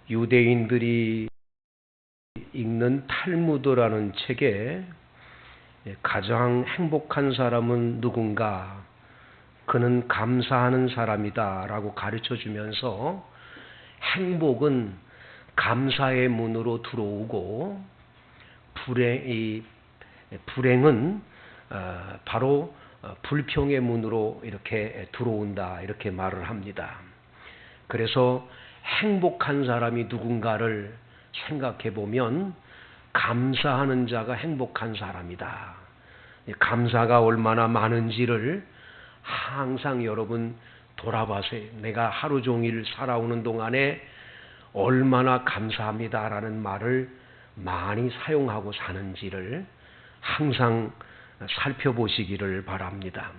유대인들이 읽는 탈무드라는 책에 가장 행복한 사람은 누군가? 그는 감사하는 사람이다 라고 가르쳐 주면서 행복은 감사의 문으로 들어오고 불행은 바로 불평의 문으로 이렇게 들어온다, 이렇게 말을 합니다. 그래서 행복한 사람이 누군가를 생각해 보면 감사하는 자가 행복한 사람이다. 감사가 얼마나 많은지를 항상 여러분 돌아봐세요. 내가 하루 종일 살아오는 동안에 얼마나 감사합니다라는 말을 많이 사용하고 사는지를 항상 살펴보시기를 바랍니다.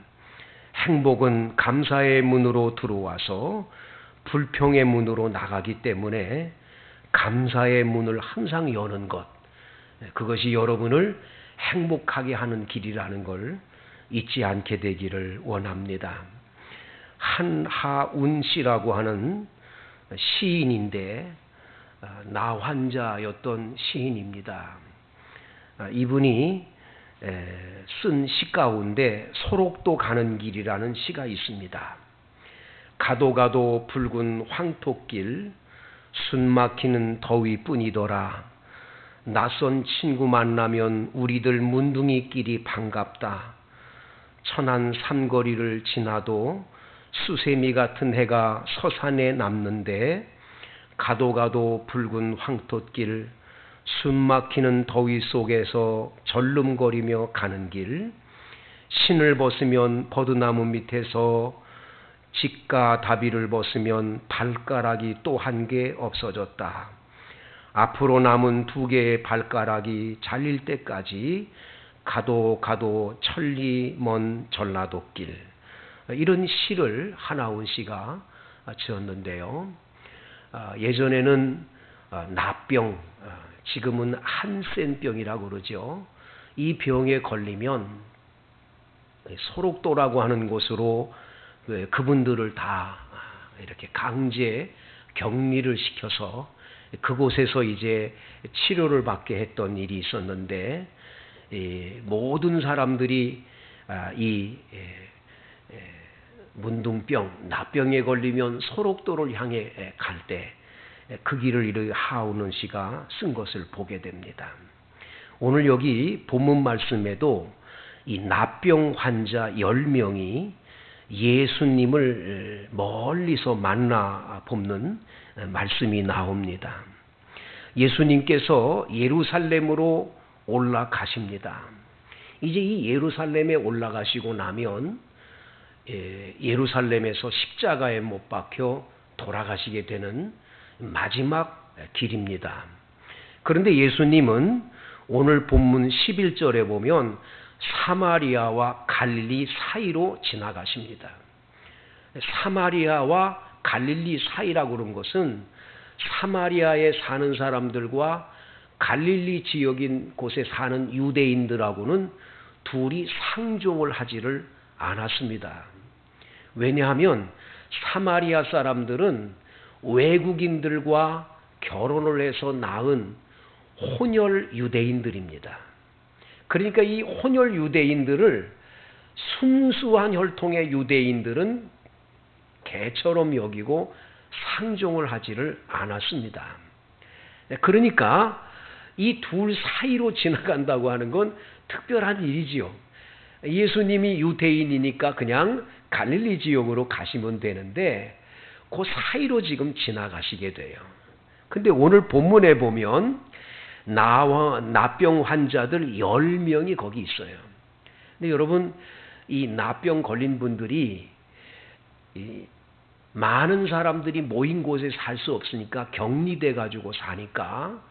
행복은 감사의 문으로 들어와서 불평의 문으로 나가기 때문에 감사의 문을 항상 여는 것, 그것이 여러분을 행복하게 하는 길이라는 걸 잊지 않게 되기를 원합니다. 한하운 씨라고 하는 시인인데 나환자였던 시인입니다. 이분이 쓴 시 가운데 소록도 가는 길이라는 시가 있습니다. 가도 가도 붉은 황토길, 숨막히는 더위뿐이더라. 낯선 친구 만나면 우리들 문둥이끼리 반갑다. 천안 삼거리를 지나도 수세미 같은 해가 서산에 남는데 가도 가도 붉은 황토길, 숨막히는 더위 속에서 절름거리며 가는 길, 신을 벗으면 버드나무 밑에서 직가 다비를 벗으면 발가락이 또 한 개 없어졌다. 앞으로 남은 2개의 발가락이 잘릴 때까지 가도 가도 천리 먼 전라도길. 이런 시를 한하운 씨가 지었는데요. 예전에는 나병, 지금은 한센병이라고 그러죠. 이 병에 걸리면 소록도라고 하는 곳으로 그분들을 다 이렇게 강제 격리를 시켜서 그곳에서 이제 치료를 받게 했던 일이 있었는데, 모든 사람들이 이 문둥병, 나병에 걸리면 소록도를 향해 갈 때 그 길을 하하운 씨가 쓴 것을 보게 됩니다. 오늘 여기 본문 말씀에도 이 나병 환자 10명이 예수님을 멀리서 만나 뵙는 말씀이 나옵니다. 예수님께서 예루살렘으로 올라가십니다. 이제 이 예루살렘에 올라가시고 나면 예루살렘에서 십자가에 못 박혀 돌아가시게 되는 마지막 길입니다. 그런데 예수님은 오늘 본문 11절에 보면 사마리아와 갈릴리 사이로 지나가십니다. 사마리아와 갈릴리 사이라고 그런 것은 사마리아에 사는 사람들과 갈릴리 지역인 곳에 사는 유대인들하고는 둘이 상종을 하지를 않았습니다. 왜냐하면 사마리아 사람들은 외국인들과 결혼을 해서 낳은 혼혈 유대인들입니다. 그러니까 이 혼혈 유대인들을 순수한 혈통의 유대인들은 개처럼 여기고 상종을 하지를 않았습니다. 그러니까 이 둘 사이로 지나간다고 하는 건 특별한 일이지요. 예수님이 유대인이니까 그냥 갈릴리 지역으로 가시면 되는데 그 사이로 지금 지나가시게 돼요. 근데 오늘 본문에 보면 나병 환자들 10명이 거기 있어요. 근데 여러분, 이 나병 걸린 분들이 많은 사람들이 모인 곳에 살 수 없으니까 격리돼 가지고 사니까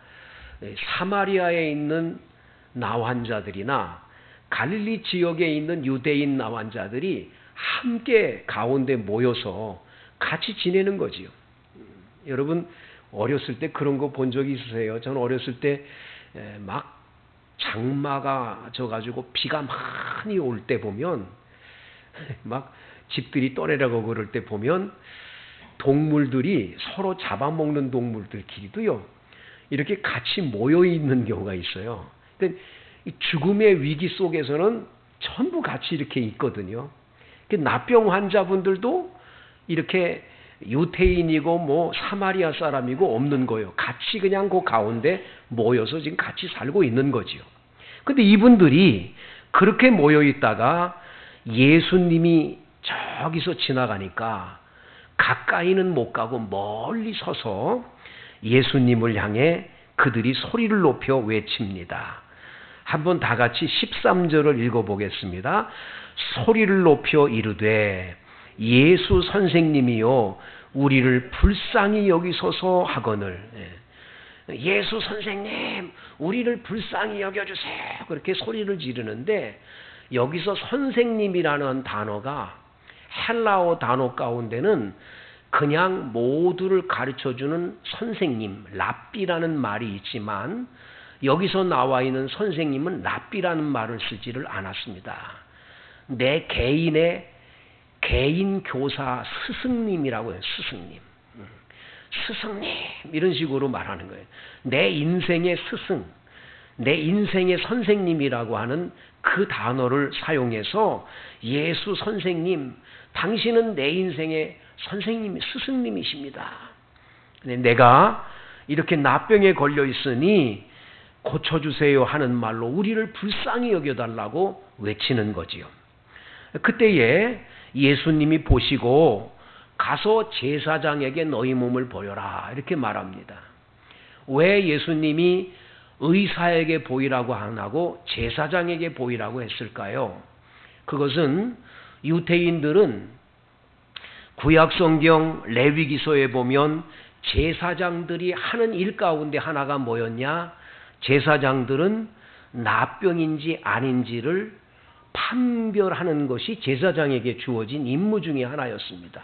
사마리아에 있는 나 환자들이나 갈릴리 지역에 있는 유대인 나 환자들이 함께 가운데 모여서 같이 지내는 거지요. 여러분 어렸을 때 그런 거 본 적이 있으세요? 저는 어렸을 때 막 장마가 져가지고 비가 많이 올 때 보면 막 집들이 떠내려가고 그럴 때 보면 동물들이 서로 잡아먹는 동물들끼리도요, 이렇게 같이 모여 있는 경우가 있어요. 근데 이 죽음의 위기 속에서는 전부 같이 이렇게 있거든요. 나병 환자분들도 이렇게 유태인이고 뭐 사마리아 사람이고 없는 거예요. 같이 그냥 그 가운데 모여서 지금 같이 살고 있는 거지요. 근데 이분들이 그렇게 모여 있다가 예수님이 저기서 지나가니까 가까이는 못 가고 멀리 서서 예수님을 향해 그들이 소리를 높여 외칩니다. 한번 다 같이 13절을 읽어보겠습니다. 소리를 높여 이르되 예수 선생님이요 우리를 불쌍히 여기소서 하거늘. 예수 선생님 우리를 불쌍히 여겨주세요. 그렇게 소리를 지르는데 여기서 선생님이라는 단어가 헬라어 단어 가운데는 그냥 모두를 가르쳐주는 선생님, 랍비라는 말이 있지만 여기서 나와 있는 선생님은 랍비라는 말을 쓰지를 않았습니다. 내 개인의 개인 교사 스승님이라고 해요. 스승님. 스승님 이런 식으로 말하는 거예요. 내 인생의 스승, 내 인생의 선생님이라고 하는 그 단어를 사용해서 예수 선생님, 당신은 내 인생의 선생님, 스승님이십니다. 내가 이렇게 나병에 걸려 있으니 고쳐주세요 하는 말로 우리를 불쌍히 여겨달라고 외치는 거지요. 그때에 예수님이 보시고 가서 제사장에게 너희 몸을 보여라 이렇게 말합니다. 왜 예수님이 의사에게 보이라고 안 하고 제사장에게 보이라고 했을까요? 그것은 유대인들은 구약성경 레위기서에 보면 제사장들이 하는 일 가운데 하나가 뭐였냐? 제사장들은 나병인지 아닌지를 판별하는 것이 제사장에게 주어진 임무 중에 하나였습니다.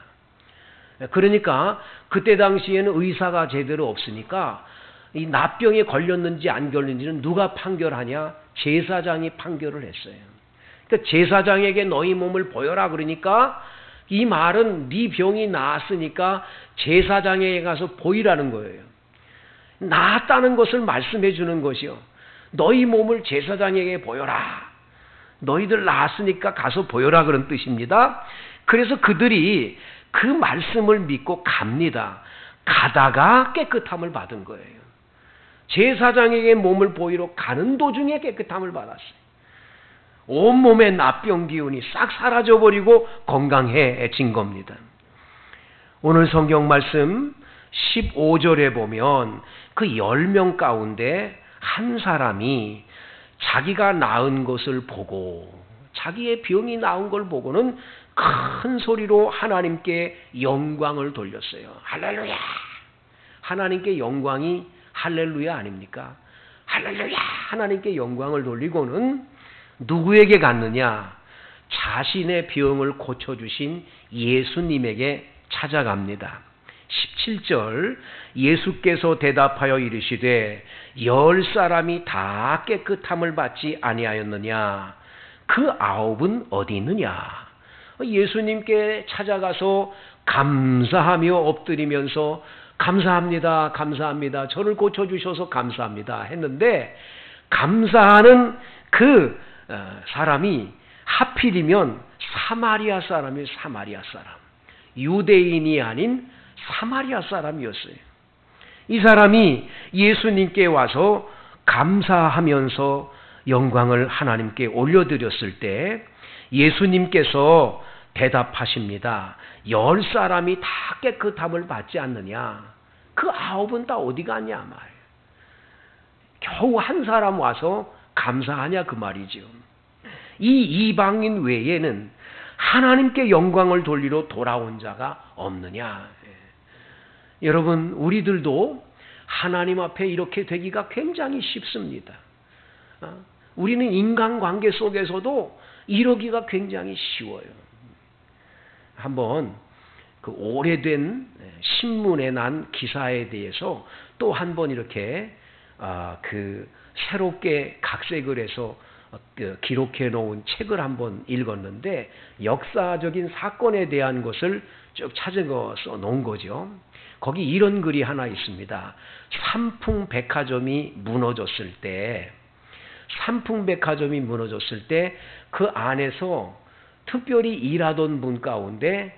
그러니까 그때 당시에는 의사가 제대로 없으니까 이 나병에 걸렸는지 안 걸렸는지는 누가 판결하냐? 제사장이 판결을 했어요. 그러니까 제사장에게 너희 몸을 보여라 그러니까 이 말은 네 병이 나았으니까 제사장에게 가서 보이라는 거예요. 나았다는 것을 말씀해 주는 것이요. 너희 몸을 제사장에게 보여라. 너희들 나았으니까 가서 보여라 그런 뜻입니다. 그래서 그들이 그 말씀을 믿고 갑니다. 가다가 깨끗함을 받은 거예요. 제사장에게 몸을 보이러 가는 도중에 깨끗함을 받았어요. 온몸의 나병 기운이 싹 사라져버리고 건강해진 겁니다. 오늘 성경 말씀 15절에 보면 그 10명 가운데 한 사람이 자기가 나은 것을 보고 자기의 병이 나은 걸 보고는 큰 소리로 하나님께 영광을 돌렸어요. 할렐루야! 하나님께 영광이 할렐루야 아닙니까? 할렐루야! 하나님께 영광을 돌리고는 누구에게 갔느냐? 자신의 병을 고쳐주신 예수님에게 찾아갑니다. 17절 예수께서 대답하여 이르시되 10사람이 다 깨끗함을 받지 아니하였느냐? 그 9은 어디 있느냐? 예수님께 찾아가서 감사하며 엎드리면서 감사합니다. 감사합니다. 저를 고쳐주셔서 감사합니다. 했는데 감사하는 그 사람이 하필이면 사마리아 사람이에요. 사마리아 사람. 유대인이 아닌 사마리아 사람이었어요. 이 사람이 예수님께 와서 감사하면서 영광을 하나님께 올려드렸을 때 예수님께서 대답하십니다. 10사람이 다 깨끗함을 받지 않느냐? 그 9은 다 어디 갔냐 말이에요. 겨우 한 사람 와서 감사하냐 그 말이죠. 이 이방인 외에는 하나님께 영광을 돌리러 돌아온 자가 없느냐. 여러분 우리들도 하나님 앞에 이렇게 되기가 굉장히 쉽습니다. 우리는 인간관계 속에서도 이러기가 굉장히 쉬워요. 한번 그 오래된 신문에 난 기사에 대해서 또 한 번 이렇게 그 새롭게 각색을 해서 기록해 놓은 책을 한번 읽었는데 역사적인 사건에 대한 것을 쭉 찾아서 놓은 거죠. 거기 이런 글이 하나 있습니다. 삼풍백화점이 무너졌을 때 그 안에서 특별히 일하던 분 가운데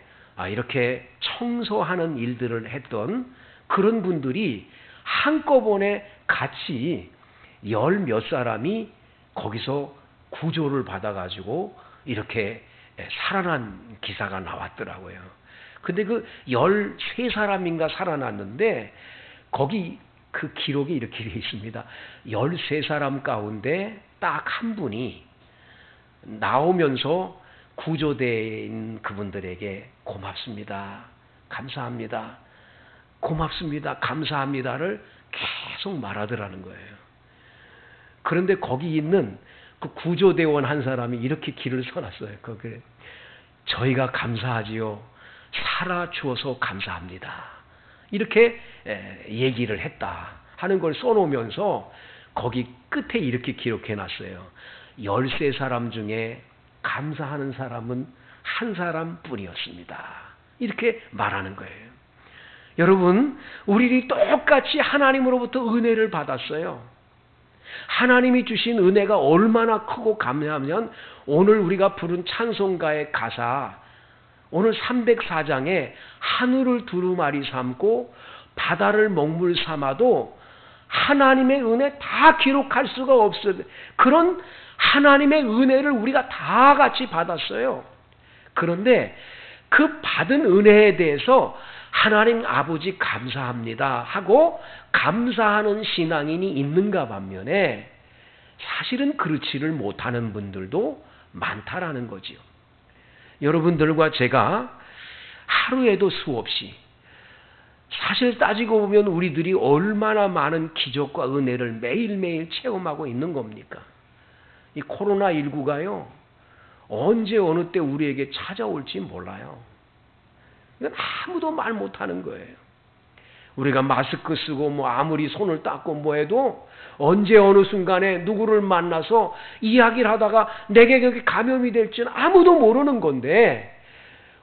이렇게 청소하는 일들을 했던 그런 분들이 한꺼번에 같이 열 몇 사람이 거기서 구조를 받아가지고 이렇게 살아난 기사가 나왔더라고요. 근데 그 13사람인가 살아났는데 거기 그 기록이 이렇게 되어 있습니다. 13사람 가운데 딱 한 분이 나오면서 구조된 그분들에게 고맙습니다. 감사합니다. 고맙습니다. 감사합니다를 계속 말하더라는 거예요. 그런데 거기 있는 그 구조대원 한 사람이 이렇게 길을 써놨어요. 거기에 저희가 감사하지요. 살아주어서 감사합니다. 이렇게 얘기를 했다 하는 걸 써놓으면서 거기 끝에 이렇게 기록해놨어요. 13사람 중에 감사하는 사람은 한 사람뿐이었습니다. 이렇게 말하는 거예요. 여러분, 우리들이 똑같이 하나님으로부터 은혜를 받았어요. 하나님이 주신 은혜가 얼마나 크고 감사하면 오늘 우리가 부른 찬송가의 가사, 오늘 304장에 하늘을 두루마리 삼고 바다를 먹물 삼아도 하나님의 은혜 다 기록할 수가 없어요. 그런 하나님의 은혜를 우리가 다 같이 받았어요. 그런데 그 받은 은혜에 대해서 하나님 아버지 감사합니다 하고 감사하는 신앙인이 있는가 반면에 사실은 그렇지를 못하는 분들도 많다라는 거지요. 여러분들과 제가 하루에도 수없이 사실 따지고 보면 우리들이 얼마나 많은 기적과 은혜를 매일매일 체험하고 있는 겁니까? 이 코로나19가요. 언제 어느 때 우리에게 찾아올지 몰라요. 이건 아무도 말 못하는 거예요. 우리가 마스크 쓰고 아무리 손을 닦고 해도 언제 어느 순간에 누구를 만나서 이야기를 하다가 내게 그게 감염이 될지는 아무도 모르는 건데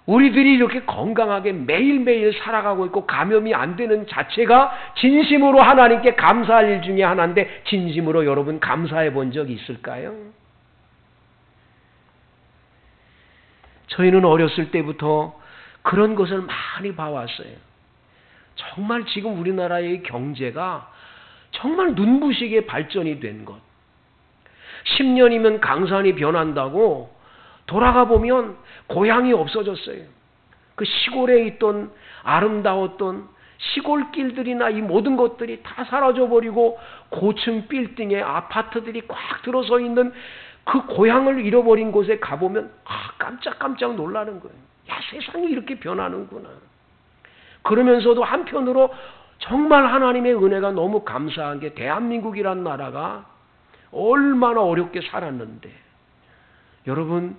우리들이 이렇게 건강하게 매일매일 살아가고 있고 감염이 안 되는 자체가 진심으로 하나님께 감사할 일 중에 하나인데 진심으로 여러분 감사해 본 적이 있을까요? 저희는 어렸을 때부터 그런 것을 많이 봐왔어요. 정말 지금 우리나라의 경제가 정말 눈부시게 발전이 된 것. 10년이면 강산이 변한다고 돌아가 보면 고향이 없어졌어요. 그 시골에 있던 아름다웠던 시골길들이나 이 모든 것들이 다 사라져버리고 고층 빌딩에 아파트들이 꽉 들어서 있는 그 고향을 잃어버린 곳에 가보면 깜짝깜짝 놀라는 거예요. 야, 세상이 이렇게 변하는구나. 그러면서도 한편으로 정말 하나님의 은혜가 너무 감사한 게 대한민국이란 나라가 얼마나 어렵게 살았는데 여러분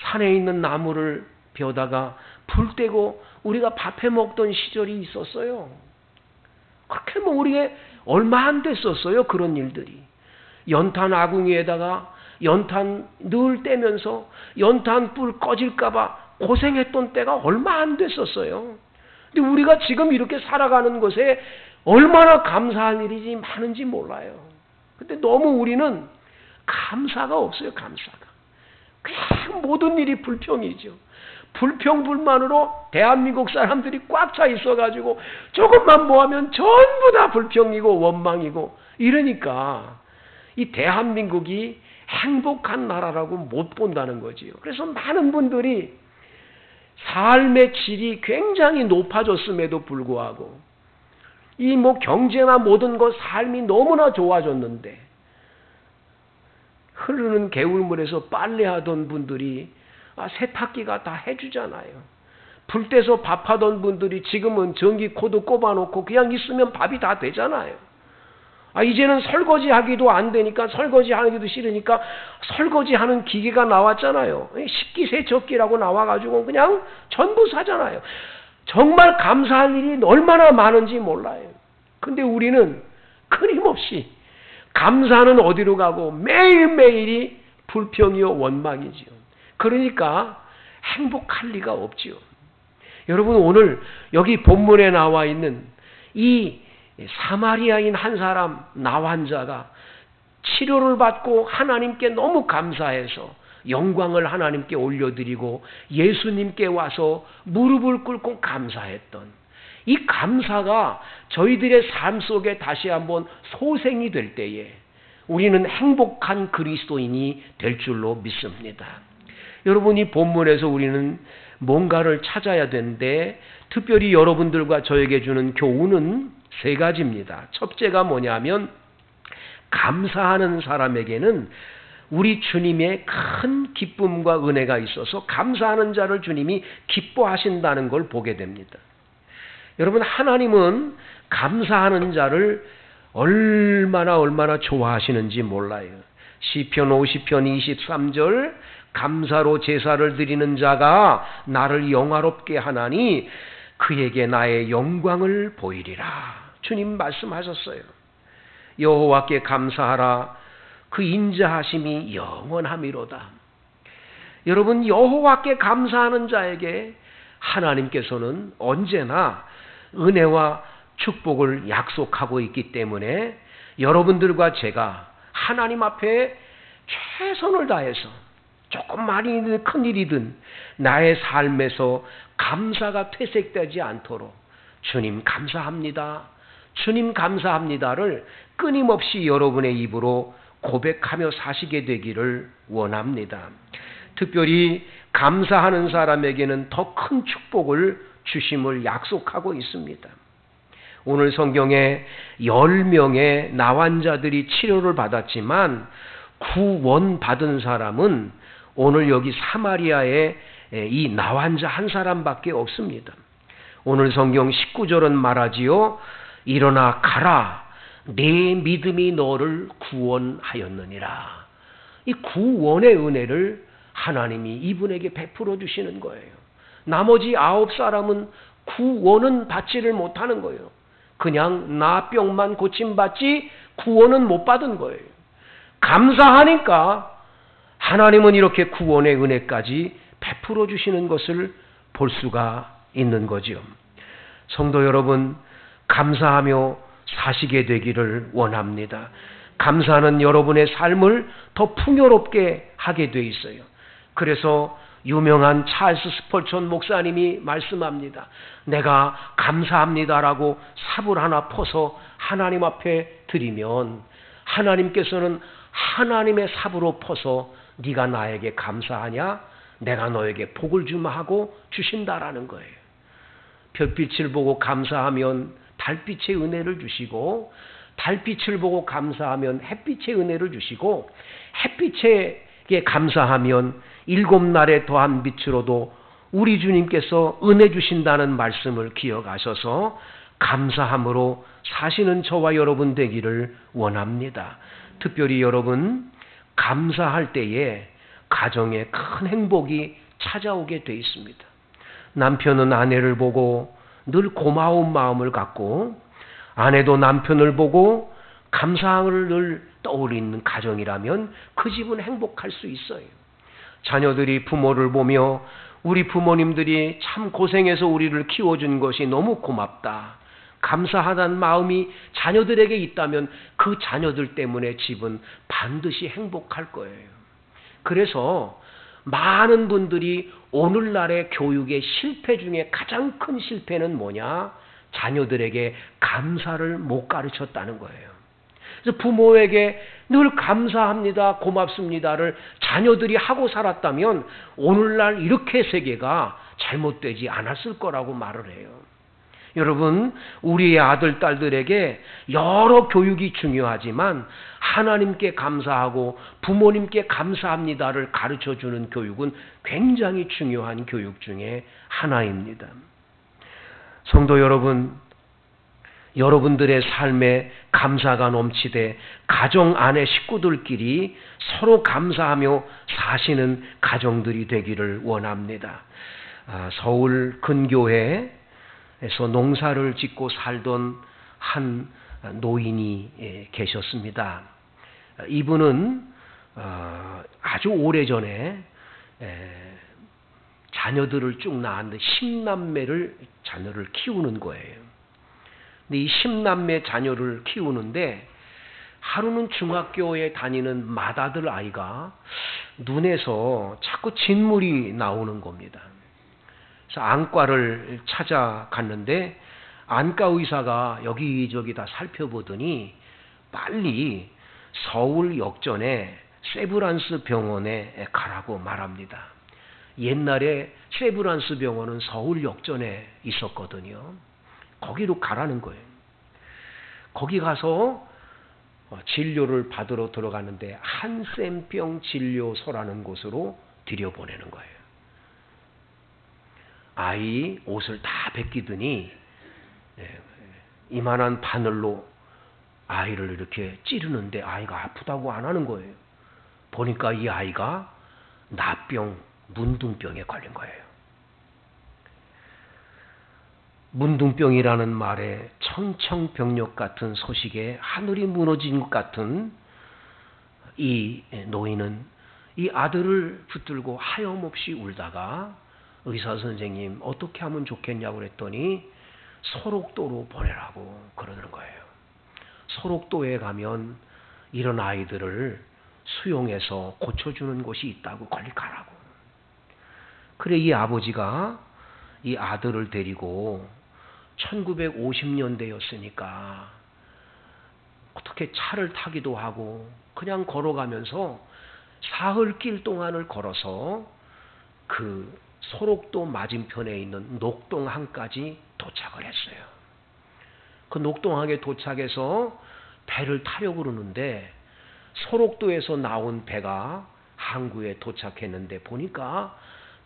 산에 있는 나무를 베어다가 불 떼고 우리가 밥해 먹던 시절이 있었어요. 그렇게 우리가 얼마 안 됐었어요. 그런 일들이. 연탄 아궁이에다가 연탄 늘 떼면서 연탄 불 꺼질까 봐 고생했던 때가 얼마 안 됐었어요. 근데 우리가 지금 이렇게 살아가는 것에 얼마나 감사한 일이 많은지 몰라요. 근데 너무 우리는 감사가 없어요. 감사가. 그냥 모든 일이 불평이죠. 불평불만으로 대한민국 사람들이 꽉 차 있어가지고 조금만 하면 전부 다 불평이고 원망이고 이러니까 이 대한민국이 행복한 나라라고 못 본다는 거지요. 그래서 많은 분들이 삶의 질이 굉장히 높아졌음에도 불구하고 이 경제나 모든 것 삶이 너무나 좋아졌는데 흐르는 개울물에서 빨래하던 분들이 세탁기가 다 해주잖아요. 불 떼서 밥하던 분들이 지금은 전기 코드 꼽아놓고 그냥 있으면 밥이 다 되잖아요. 이제는 설거지하기도 안 되니까 설거지하기도 싫으니까 설거지하는 기계가 나왔잖아요. 식기세척기라고 나와가지고 그냥 전부 사잖아요. 정말 감사할 일이 얼마나 많은지 몰라요. 근데 우리는 끊임없이 감사는 어디로 가고 매일매일이 불평이요 원망이지요. 그러니까 행복할 리가 없지요. 여러분, 오늘 여기 본문에 나와 있는 이 사마리아인 한 사람 나환자가 치료를 받고 하나님께 너무 감사해서 영광을 하나님께 올려드리고 예수님께 와서 무릎을 꿇고 감사했던 이 감사가 저희들의 삶 속에 다시 한번 소생이 될 때에 우리는 행복한 그리스도인이 될 줄로 믿습니다. 여러분, 이 본문에서 우리는 뭔가를 찾아야 되는데 특별히 여러분들과 저에게 주는 교훈은 세 가지입니다. 첫째가 뭐냐면 감사하는 사람에게는 우리 주님의 큰 기쁨과 은혜가 있어서 감사하는 자를 주님이 기뻐하신다는 걸 보게 됩니다. 여러분, 하나님은 감사하는 자를 얼마나 좋아하시는지 몰라요. 시편 50편 23절 감사로 제사를 드리는 자가 나를 영화롭게 하나니 그에게 나의 영광을 보이리라. 주님 말씀하셨어요. 여호와께 감사하라. 그 인자하심이 영원함이로다. 여러분, 여호와께 감사하는 자에게 하나님께서는 언제나 은혜와 축복을 약속하고 있기 때문에 여러분들과 제가 하나님 앞에 최선을 다해서 조금 많이든 큰일이든 나의 삶에서 감사가 퇴색되지 않도록 주님 감사합니다, 주님 감사합니다를 끊임없이 여러분의 입으로 고백하며 사시게 되기를 원합니다. 특별히 감사하는 사람에게는 더 큰 축복을 주심을 약속하고 있습니다. 오늘 성경에 10명의 나환자들이 치료를 받았지만 구원받은 사람은 오늘 여기 사마리아의 이 나환자 한 사람밖에 없습니다. 오늘 성경 19절은 말하지요. 일어나 가라. 내 믿음이 너를 구원하였느니라. 이 구원의 은혜를 하나님이 이분에게 베풀어 주시는 거예요. 나머지 9사람은 구원은 받지를 못하는 거예요. 그냥 나병만 고침받지 구원은 못 받은 거예요. 감사하니까 하나님은 이렇게 구원의 은혜까지 베풀어 주시는 것을 볼 수가 있는 거지요. 성도 여러분, 감사하며 사시게 되기를 원합니다. 감사는 여러분의 삶을 더 풍요롭게 하게 돼 있어요. 그래서 유명한 찰스 스펄전 목사님이 말씀합니다. 내가 감사합니다라고 삽을 하나 퍼서 하나님 앞에 드리면 하나님께서는 하나님의 삽으로 퍼서 네가 나에게 감사하냐? 내가 너에게 복을 주마 하고 주신다라는 거예요. 별빛을 보고 감사하면 달빛의 은혜를 주시고, 달빛을 보고 감사하면 햇빛의 은혜를 주시고, 햇빛에 감사하면 7날에 더한 빛으로도 우리 주님께서 은혜 주신다는 말씀을 기억하셔서 감사함으로 사시는 저와 여러분 되기를 원합니다. 특별히 여러분, 감사할 때에 가정에 큰 행복이 찾아오게 돼 있습니다. 남편은 아내를 보고 늘 고마운 마음을 갖고, 아내도 남편을 보고 감사를 늘 떠올리는 가정이라면 그 집은 행복할 수 있어요. 자녀들이 부모를 보며 우리 부모님들이 참 고생해서 우리를 키워준 것이 너무 고맙다, 감사하다는 마음이 자녀들에게 있다면 그 자녀들 때문에 집은 반드시 행복할 거예요. 그래서 많은 분들이 오늘날의 교육의 실패 중에 가장 큰 실패는 뭐냐? 자녀들에게 감사를 못 가르쳤다는 거예요. 그래서 부모에게 늘 감사합니다, 고맙습니다를 자녀들이 하고 살았다면 오늘날 이렇게 세계가 잘못되지 않았을 거라고 말을 해요. 여러분, 우리의 아들, 딸들에게 여러 교육이 중요하지만 하나님께 감사하고 부모님께 감사합니다를 가르쳐주는 교육은 굉장히 중요한 교육 중에 하나입니다. 성도 여러분, 여러분들의 삶에 감사가 넘치되 가정 안의 식구들끼리 서로 감사하며 사시는 가정들이 되기를 원합니다. 서울 근교회에서 농사를 짓고 살던 한 노인이 계셨습니다. 이분은 아주 오래전에 자녀들을 쭉 낳았는데 10남매를 자녀를 키우는 거예요. 근데 이 10남매 자녀를 키우는데 하루는 중학교에 다니는 맏아들 아이가 눈에서 자꾸 진물이 나오는 겁니다. 그래서 안과를 찾아갔는데 안과 의사가 여기저기 다 살펴보더니 빨리 서울 역전에 세브란스 병원에 가라고 말합니다. 옛날에 세브란스 병원은 서울 역전에 있었거든요. 거기로 가라는 거예요. 거기 가서 진료를 받으러 들어가는데 한센병 진료소라는 곳으로 들여보내는 거예요. 아이 옷을 다 벗기더니 이만한 바늘로 아이를 이렇게 찌르는데 아이가 아프다고 안 하는 거예요. 보니까 이 아이가 나병, 문둥병에 걸린 거예요. 문둥병이라는 말에 청청병력 같은 소식에 하늘이 무너진 것 같은 이 노인은 이 아들을 붙들고 하염없이 울다가 의사 선생님 어떻게 하면 좋겠냐고 그랬더니 소록도로 보내라고 그러는 거예요. 소록도에 가면 이런 아이들을 수용해서 고쳐주는 곳이 있다고 거기 가라고. 그래 이 아버지가 이 아들을 데리고 1950년대였으니까 어떻게 차를 타기도 하고 그냥 걸어가면서 사흘길 동안을 걸어서 그 소록도 맞은편에 있는 녹동항까지 도착을 했어요. 그 녹동항에 도착해서 배를 타려고 그러는데 소록도에서 나온 배가 항구에 도착했는데 보니까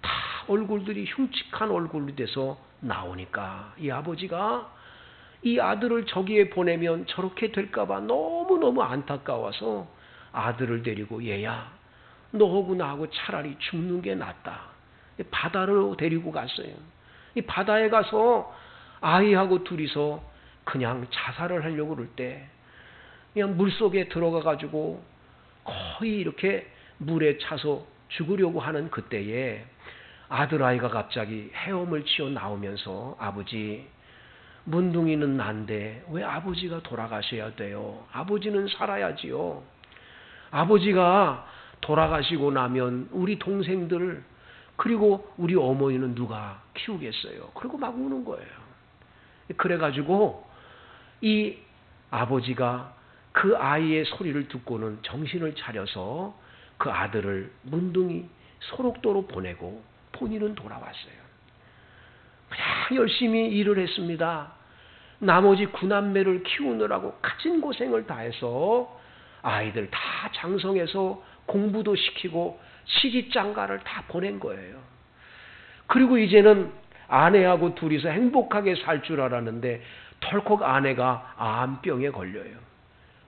다 얼굴들이 흉측한 얼굴이 돼서 나오니까 이 아버지가 이 아들을 저기에 보내면 저렇게 될까봐 너무너무 안타까워서 아들을 데리고 얘야 너하고 나하고 차라리 죽는 게 낫다. 바다로 데리고 갔어요. 이 바다에 가서 아이하고 둘이서 그냥 자살을 하려고 그럴 때 그냥 물속에 들어가 가지고 거의 이렇게 물에 차서 죽으려고 하는 그때에 아들아이가 갑자기 헤엄을 치어 나오면서 아버지 문둥이는 난데 왜 아버지가 돌아가셔야 돼요? 아버지는 살아야지요. 아버지가 돌아가시고 나면 우리 동생들 그리고 우리 어머니는 누가 키우겠어요? 그리고 막 우는 거예요. 그래가지고 이 아버지가 그 아이의 소리를 듣고는 정신을 차려서 그 아들을 문둥이 소록도로 보내고 본인은 돌아왔어요. 그냥 열심히 일을 했습니다. 나머지 9남매를 키우느라고 가진 고생을 다해서 아이들 다 장성해서 공부도 시키고 시집장가를 다 보낸 거예요. 그리고 이제는 아내하고 둘이서 행복하게 살 줄 알았는데 덜컥 아내가 암병에 걸려요.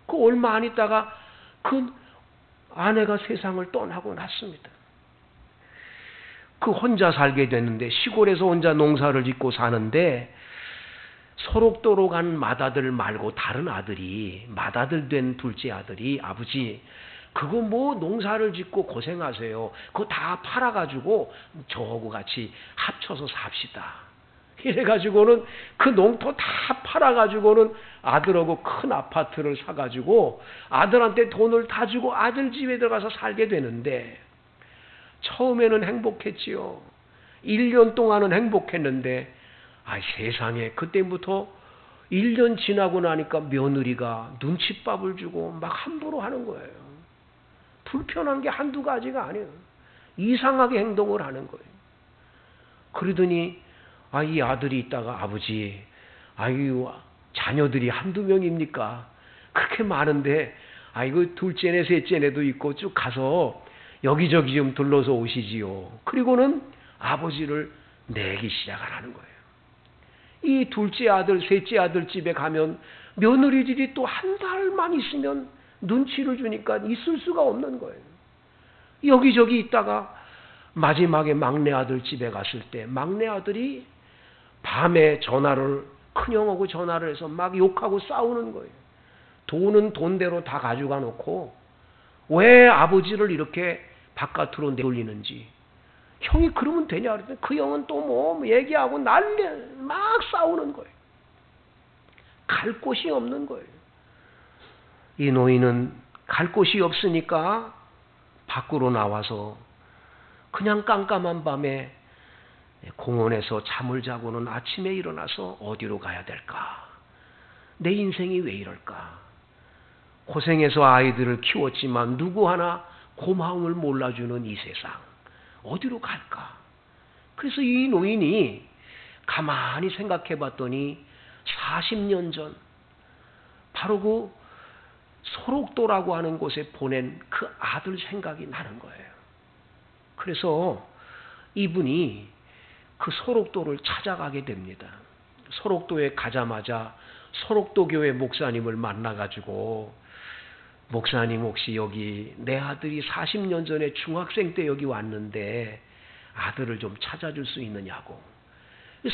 그 얼마 안 있다가 그 아내가 세상을 떠나고 났습니다. 그 혼자 살게 됐는데 시골에서 혼자 농사를 짓고 사는데 소록도로 간 맏아들 말고 다른 아들이 맏아들 된 둘째 아들이 아버지 그거 뭐 농사를 짓고 고생하세요. 그거 다 팔아가지고 저하고 같이 합쳐서 삽시다. 이래가지고는 그 농토 다 팔아가지고는 아들하고 큰 아파트를 사가지고 아들한테 돈을 다 주고 아들 집에 들어가서 살게 되는데 처음에는 행복했지요. 1년 동안은 행복했는데 세상에 그때부터 1년 지나고 나니까 며느리가 눈칫밥을 주고 막 함부로 하는 거예요. 불편한 게 한두 가지가 아니에요. 이상하게 행동을 하는 거예요. 그러더니 이 아들이 있다가 아버지 자녀들이 한두 명입니까? 그렇게 많은데 이거 둘째네 셋째네도 있고 쭉 가서 여기저기 좀 둘러서 오시지요. 그리고는 아버지를 내기 시작하는 거예요. 이 둘째 아들 셋째 아들 집에 가면 며느리들이 또 한 달만 있으면 눈치를 주니까 있을 수가 없는 거예요. 여기저기 있다가 마지막에 막내 아들 집에 갔을 때 막내 아들이 밤에 큰형하고 전화를 해서 막 욕하고 싸우는 거예요. 돈은 돈대로 다 가져가 놓고 왜 아버지를 이렇게 바깥으로 내돌리는지. 형이 그러면 되냐 그랬더니 그 형은 또 뭐 얘기하고 난리 막 싸우는 거예요. 갈 곳이 없는 거예요. 이 노인은 갈 곳이 없으니까 밖으로 나와서 그냥 깜깜한 밤에 공원에서 잠을 자고는 아침에 일어나서 어디로 가야 될까? 내 인생이 왜 이럴까? 고생해서 아이들을 키웠지만 누구 하나 고마움을 몰라주는 이 세상 어디로 갈까? 그래서 이 노인이 가만히 생각해 봤더니 40년 전 바로 그 소록도라고 하는 곳에 보낸 그 아들 생각이 나는 거예요. 그래서 이분이 그 소록도를 찾아가게 됩니다. 소록도에 가자마자 소록도 교회 목사님을 만나가지고 목사님 혹시 여기 내 아들이 40년 전에 중학생 때 여기 왔는데 아들을 좀 찾아줄 수 있느냐고.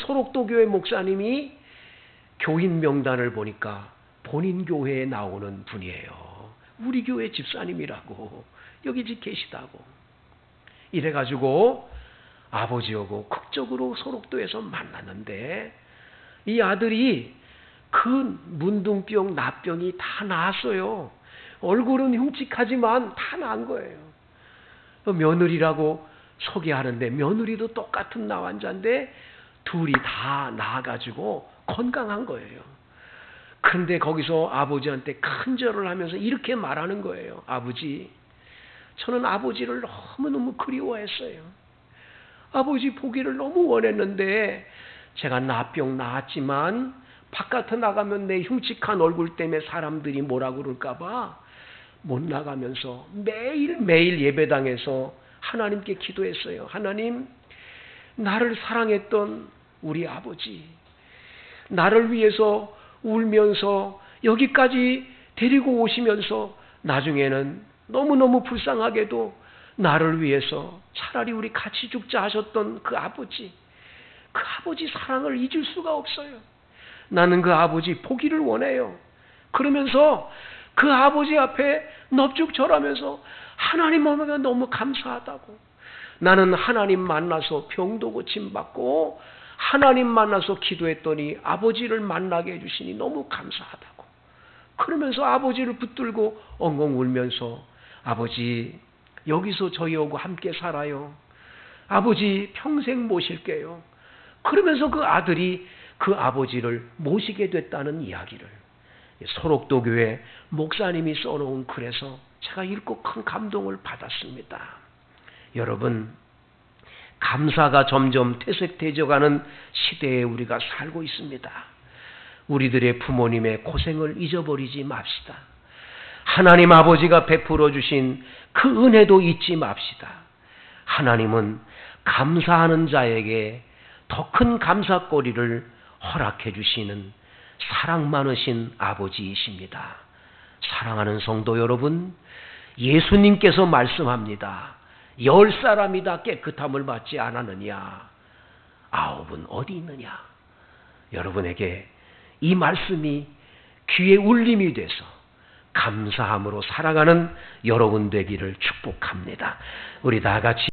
소록도 교회 목사님이 교인 명단을 보니까 본인 교회에 나오는 분이에요. 우리 교회 집사님이라고 여기 계시다고. 이래가지고 아버지하고 극적으로 소록도에서 만났는데 이 아들이 그 문둥병, 납병이 다 나았어요. 얼굴은 흉측하지만 다 나은 거예요. 며느리라고 소개하는데 며느리도 똑같은 나환자인데 둘이 다 나아가지고 건강한 거예요. 그런데 거기서 아버지한테 큰절을 하면서 이렇게 말하는 거예요. 아버지, 저는 아버지를 너무너무 그리워했어요. 아버지 보기를 너무 원했는데 제가 나병 나았지만 바깥에 나가면 내 흉측한 얼굴 때문에 사람들이 뭐라 그럴까 봐 못 나가면서 매일매일 예배당에서 하나님께 기도했어요. 하나님, 나를 사랑했던 우리 아버지, 나를 위해서 울면서 여기까지 데리고 오시면서 나중에는 너무너무 불쌍하게도 나를 위해서 차라리 우리 같이 죽자 하셨던 그 아버지 사랑을 잊을 수가 없어요. 나는 그 아버지 보기를 원해요. 그러면서 그 아버지 앞에 넙죽절하면서 하나님 오면 너무 감사하다고. 나는 하나님 만나서 병도 고침받고 하나님 만나서 기도했더니 아버지를 만나게 해주시니 너무 감사하다고. 그러면서 아버지를 붙들고 엉엉 울면서 아버지 여기서 저희하고 함께 살아요. 아버지 평생 모실게요. 그러면서 그 아들이 그 아버지를 모시게 됐다는 이야기를 소록도 교회 목사님이 써놓은 글에서 제가 읽고 큰 감동을 받았습니다. 여러분, 감사가 점점 퇴색되어가는 시대에 우리가 살고 있습니다. 우리들의 부모님의 고생을 잊어버리지 맙시다. 하나님 아버지가 베풀어 주신 그 은혜도 잊지 맙시다. 하나님은 감사하는 자에게 더 큰 감사거리를 허락해 주시는 사랑 많으신 아버지이십니다. 사랑하는 성도 여러분, 예수님께서 말씀합니다. 10사람이 다 깨끗함을 받지 않았느냐? 9은 어디 있느냐? 여러분에게 이 말씀이 귀에 울림이 돼서 감사함으로 살아가는 여러분 되기를 축복합니다. 우리 다 같이